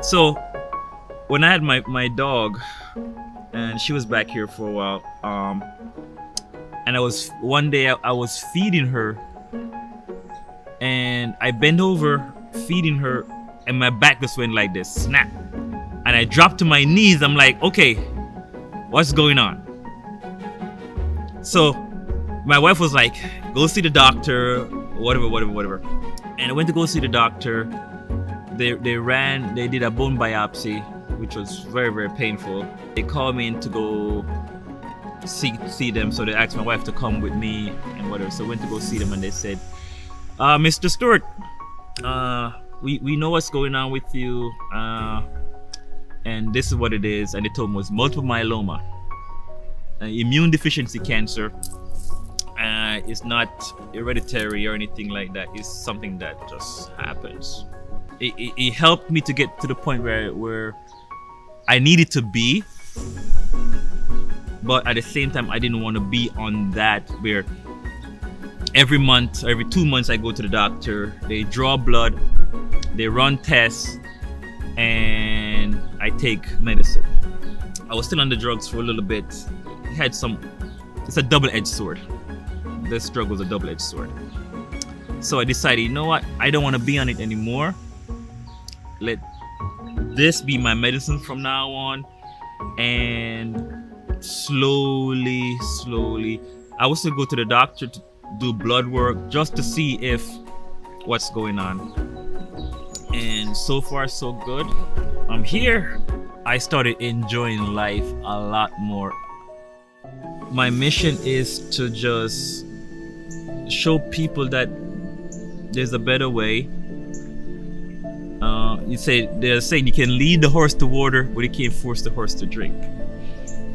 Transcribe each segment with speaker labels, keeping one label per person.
Speaker 1: So when I had my dog, and she was back here for a while, and one day I was feeding her, and I bent over feeding her, and my back just went like this, snap, and I dropped to my knees. I'm like, okay, what's going on? So my wife was like, go see the doctor, whatever. And I went to go see the doctor. They did a bone biopsy, which was very, very painful. They called me in to go see them. So they asked my wife to come with me and whatever. So I went to go see them, and they said, Mr. Stewart, we know what's going on with you, and this is what it is. And they told me it was multiple myeloma, immune deficiency cancer. It's not hereditary or anything like that. It's something that just happens. It helped me to get to the point where I needed to be, but at the same time I didn't want to be on that where every month, every 2 months I go to the doctor, they draw blood, they run tests, and I take medicine. I was still on the drugs for a little bit. It's a double-edged sword. This drug was a double-edged sword. So I decided, you know what? I don't want to be on it anymore. Let this be my medicine from now on. And slowly, I was to go to the doctor to do blood work just to see if what's going on. And so far, so good. I'm here. I started enjoying life a lot more. My mission is to just show people that there's a better way. They're saying you can lead the horse to water, but you can't force the horse to drink.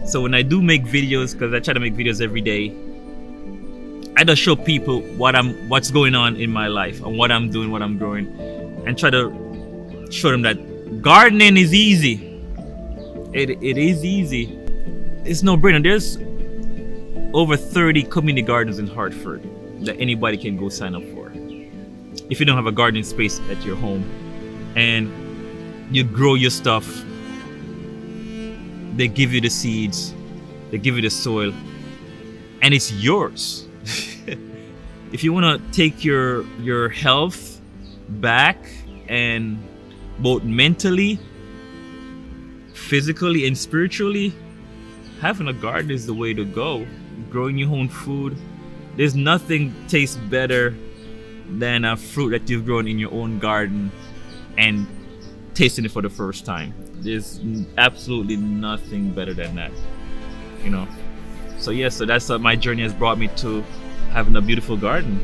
Speaker 1: So when I do make videos, because I try to make videos every day, I just show people what's going on in my life and what I'm doing, what I'm growing, and try to show them that gardening is easy. It is easy. It's no brainer. There's over 30 community gardens in Hartford that anybody can go sign up for. If you don't have a gardening space at your home and you grow your stuff, they give you the seeds, they give you the soil, and it's yours. If you want to take your health back, and both mentally, physically, and spiritually, having a garden is the way to go. Growing your own food, there's nothing tastes better than a fruit that you've grown in your own garden and tasting it for the first time. There's absolutely nothing better than that, you know. So that's what my journey has brought me to, having a beautiful garden.